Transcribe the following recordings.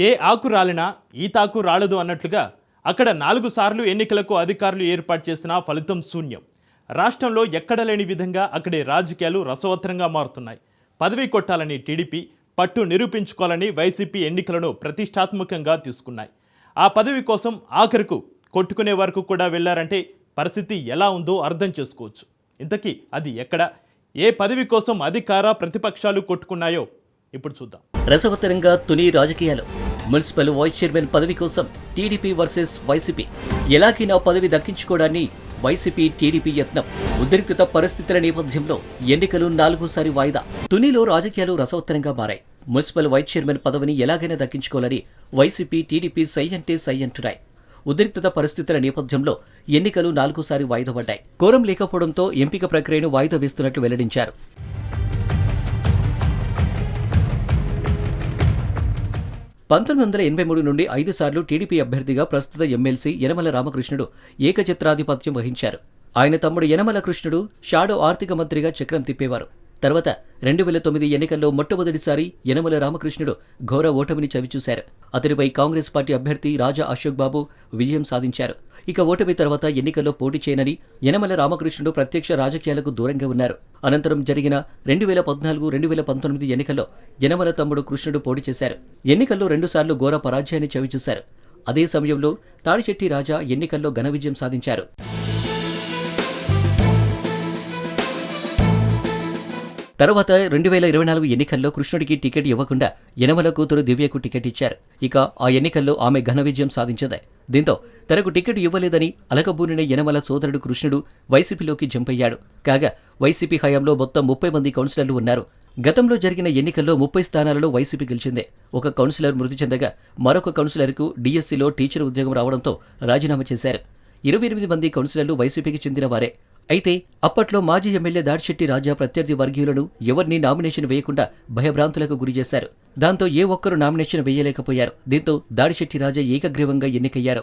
ఏ ఆకు రాలినా ఈ తాకు రాలదు అన్నట్లుగా అక్కడ 4 సార్లు ఎన్నికలకు అధికారులు ఏర్పాటు చేసినా ఫలితం శూన్యం. రాష్ట్రంలో ఎక్కడ లేని విధంగా అక్కడి రాజకీయాలు రసవత్తరంగా మారుతున్నాయి. పదవి కొట్టాలని టీడీపీ, పట్టు నిరూపించుకోవాలని వైసీపీ ఎన్నికలను ప్రతిష్టాత్మకంగా తీసుకున్నాయి. ఆ పదవి కోసం ఆఖరుకు కొట్టుకునే వరకు కూడా వెళ్లారంటే పరిస్థితి ఎలా ఉందో అర్థం చేసుకోవచ్చు. ఇంతకీ అది ఎక్కడ, ఏ పదవి కోసం అధికార ప్రతిపక్షాలు కొట్టుకున్నాయో ఇప్పుడు చూద్దాం. రసవత్తరంగా తుని రాజకీయాలు. మున్సిపల్ వైస్ చైర్మన్ పదవి కోసం టీడీపీ వర్సెస్ వైసీపీ. ఎలాగైనా పదవి దక్కించుకోవడాన్ని వైసీపీ టీడీపీ యత్నం. ఉద్రిక్తత పరిస్థితుల నేపథ్యంలో ఎన్నికలు 4సారి వాయిదా. తునిలో రాజకీయాలు రసవత్తరంగా మారాయి. మున్సిపల్ వైస్ చైర్మన్ పదవిని ఎలాగైనా దక్కించుకోవాలని వైసీపీ టీడీపీ సై అంటే సై అంటున్నాయి. ఉద్రిక్తత పరిస్థితుల నేపథ్యంలో ఎన్నికలు 4సారి వాయిదా పడ్డాయి. కోరం లేకపోవడంతో ఎంపిక ప్రక్రియను వాయిదా వేస్తున్నట్లు వెల్లడించారు. 1983 నుండి 5 సార్లు టీడీపీ అభ్యర్థిగా ప్రస్తుత ఎమ్మెల్సీ యనమల రామకృష్ణుడు ఏకఛత్రాధిపత్యం వహించారు. ఆయన తమ్ముడు యనమల కృష్ణుడు షాడో ఆర్థిక మంత్రిగా చక్రం తిప్పేవారు. తర్వాత 2009 ఎన్నికల్లో మొట్టమొదటిసారి యనమల రామకృష్ణుడు ఘోర ఓటమిని చవిచూశారు. అతడిపై కాంగ్రెస్ పార్టీ అభ్యర్థి రాజా అశోక్ బాబు విజయం సాధించారు. ఇక ఓటమి తర్వాత ఎన్నికల్లో పోటీ చేయనని యనమల రామకృష్ణుడు ప్రత్యక్ష రాజకీయాలకు దూరంగా ఉన్నారు. అనంతరం జరిగిన 2014-2019 ఎన్నికల్లో యనమల తమ్ముడు కృష్ణుడు పోటీ చేశారు. ఎన్నికల్లో 2 సార్లు ఘోర పరాజయాన్ని చవిచూశారు. అదే సమయంలో తాడిశెట్టి రాజా ఎన్నికల్లో ఘన విజయం సాధించారు. తర్వాత 2024 ఎన్నికల్లో కృష్ణుడికి టికెట్ ఇవ్వకుండా యనమల కూతురు దివ్యకు టికెట్ ఇచ్చారు. ఇక ఆ ఎన్నికల్లో ఆమె ఘన విజయం సాధించింది. దీంతో తనకు టికెట్ ఇవ్వలేదని అలకబూనిన యనమల సోదరుడు కృష్ణుడు వైసీపీలోకి జంపయ్యాడు. కాగా వైసీపీ హయాంలో మొత్తం 30 మంది కౌన్సిలర్లు ఉన్నారు. గతంలో జరిగిన ఎన్నికల్లో 30 స్థానాలలో వైసీపీ గెలిచింది. ఒక కౌన్సిలర్ మృతి చెందగా మరొక కౌన్సిలర్కు డీఎస్సీలో టీచర్ ఉద్యోగం రావడంతో రాజీనామా చేశారు. 28 మంది కౌన్సిలర్లు వైసీపీకి చెందిన వారే. అయితే అప్పట్లో మాజీ ఎమ్మెల్యే దాడిశెట్టి రాజా ప్రత్యర్థి వర్గీయులను ఎవరినీ నామినేషన్ వేయకుండా భయభ్రాంతులకు గురిచేశారు. దాంతో ఏ ఒక్కరూ నామినేషన్ వేయలేకపోయారు. దీంతో దాడిశెట్టి రాజా ఏకగ్రీవంగా ఎన్నికయ్యారు.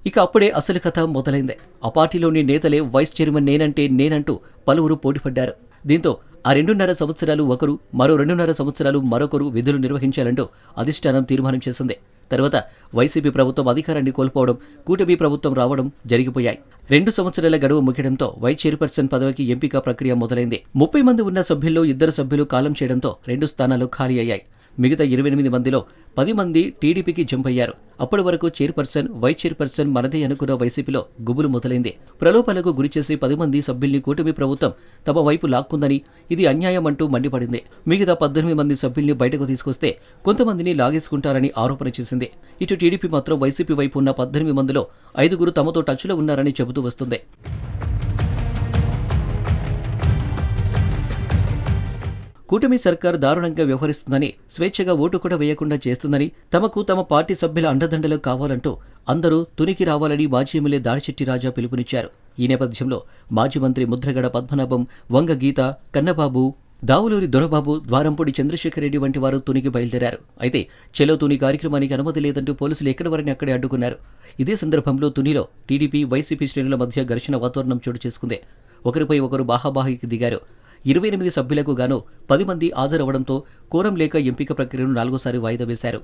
ఇక అప్పుడే అసలు కథ మొదలైంది. ఆ పార్టీలోని నేతలే వైస్ చైర్మన్ నేనంటే నేనంటూ పలువురు పోటీపడ్డారు. దీంతో ఆ 2.5 సంవత్సరాలు ఒకరు, మరో 2.5 సంవత్సరాలు మరొకరు విధులు నిర్వహించాలంటూ అధిష్టానం తీర్మానం చేసింది. తర్వాత వైసీపీ ప్రభుత్వం అధికారాన్ని కోల్పోవడం, కూటమి ప్రభుత్వం రావడం జరిగిపోయాయి. 2 సంవత్సరాల గడువు ముగియడంతో వైస్ చైర్పర్సన్ పదవికి ఎంపిక ప్రక్రియ మొదలైంది. 30 మంది ఉన్న సభ్యుల్లో 2 సభ్యులు కాలం చేయడంతో 2 స్థానాలు ఖాళీ అయ్యాయి. మిగతా 28 మందిలో 10 మంది టీడీపీకి జంప్ అయ్యారు. అప్పటి వరకు చైర్పర్సన్, వైస్ చైర్పర్సన్ మనదే అనుకున్న వైసీపీలో గుబులు మొదలైంది. ప్రలోభాలకు గురిచేసి 10 మంది సభ్యుల్ని కూటమి ప్రభుత్వం తమ వైపు లాక్కుందని, ఇది అన్యాయం అంటూ మండిపడింది. మిగతా 18 మంది సభ్యుల్ని బయటకు తీసుకొస్తే కొంతమందిని లాగేసుకుంటారని ఆరోపణ చేసింది. ఇటు టీడీపీ మాత్రం వైసీపీ వైపు ఉన్న 18 మందిలో 5గురు తమతో టచ్లో ఉన్నారని చెబుతూ వస్తుంది. కూటమి సర్కార్ దారుణంగా వ్యవహరిస్తుందని, స్వేచ్ఛగా ఓటు కూడా వేయకుండా చేస్తుందని, తమకు తమ పార్టీ సభ్యుల అండదండలు కావాలంటూ అందరూ తునికి రావాలని మాజీ ఎమ్మెల్యే దాడిశెట్టి రాజా పిలుపునిచ్చారు. ఈ నేపథ్యంలో మాజీ మంత్రి ముద్రగడ పద్మనాభం, వంగ గీత, కన్నబాబు, దావులూరి దొరబాబు, ద్వారంపూడి చంద్రశేఖర్ రెడ్డి వంటి వారు తునికి బయలుదేరారు. అయితే చెలో తుని కార్యక్రమానికి అనుమతి లేదంటూ పోలీసులు ఎక్కడి వారిని అక్కడే అడ్డుకున్నారు. ఇదే సందర్భంలో తునిలో టీడీపీ, వైసీపీ శ్రేణుల మధ్య ఘర్షణ వాతావరణం చోటు చేసుకుంది. ఒకరిపై ఒకరు బాహాబాహికి దిగారు. 28 సభ్యులకు గాను 10 మంది హాజరవడంతో కోరం లేక ఎంపిక ప్రక్రియను 4సారి వాయిదా వేశారు.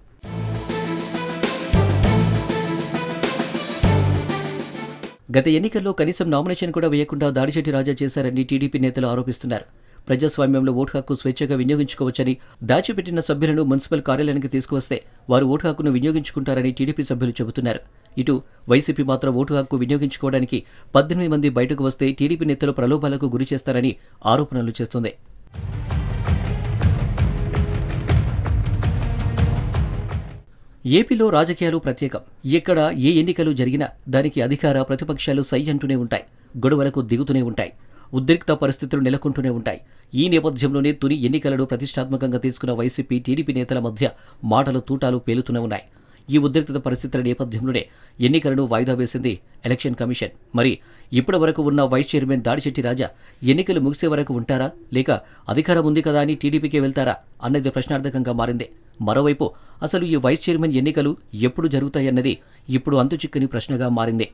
గత ఎన్నికల్లో కనీసం నామినేషన్ కూడా వేయకుండా దాడిశెట్టి రాజా చేశారని టీడీపీ నేతలు ఆరోపిస్తున్నారు. ప్రజాస్వామ్యంలో ఓటు హక్కు స్వేచ్ఛగా వినియోగించుకోవచ్చని, దాచిపెట్టిన సభ్యులను మున్సిపల్ కార్యాలయానికి తీసుకువస్తే వారు ఓటు హక్కును వినియోగించుకుంటారని టీడీపీ సభ్యులు చెబుతున్నారు. ఇటు వైసీపీ మాత్రం ఓటు హక్కు వినియోగించుకోవడానికి 18 మంది బయటకు వస్తే టీడీపీ నేతలు ప్రలోభాలకు గురి చేస్తారని ఆరోపణలు చేస్తుంది. ఏపీలో రాజకీయాలు ప్రత్యేకం. ఎక్కడ ఏ ఎన్నికలు జరిగినా దానికి అధికార ప్రతిపక్షాలు సై అంటూనే ఉంటాయి. గొడవలకు దిగుతూనే ఉంటాయి. ఉద్రిక్త పరిస్థితులు నెలకొంటూనే ఉంటాయి. ఈ నేపథ్యంలోనే తుని ఎన్నికలను ప్రతిష్టాత్మకంగా తీసుకున్న వైసీపీ, టీడీపీ నేతల మధ్య మాటలు తూటాలు పేలుతూనే ఉన్నాయి. ఈ ఉద్రిక్త పరిస్థితుల నేపథ్యంలోనే ఎన్నికలను వాయిదా వేసింది ఎలక్షన్ కమిషన్. మరి ఇప్పటి వరకు ఉన్న వైస్ చైర్మన్ దాడిశెట్టి రాజా ఎన్నికలు ముగిసే వరకు ఉంటారా, లేక అధికారం ఉంది కదా అని టీడీపీకే వెళ్తారా అన్నది ప్రశ్నార్థకంగా మారింది. మరోవైపు అసలు ఈ వైస్ చైర్మన్ ఎన్నికలు ఎప్పుడు జరుగుతాయన్నది ఇప్పుడు అంతుచిక్కని ప్రశ్నగా మారింది.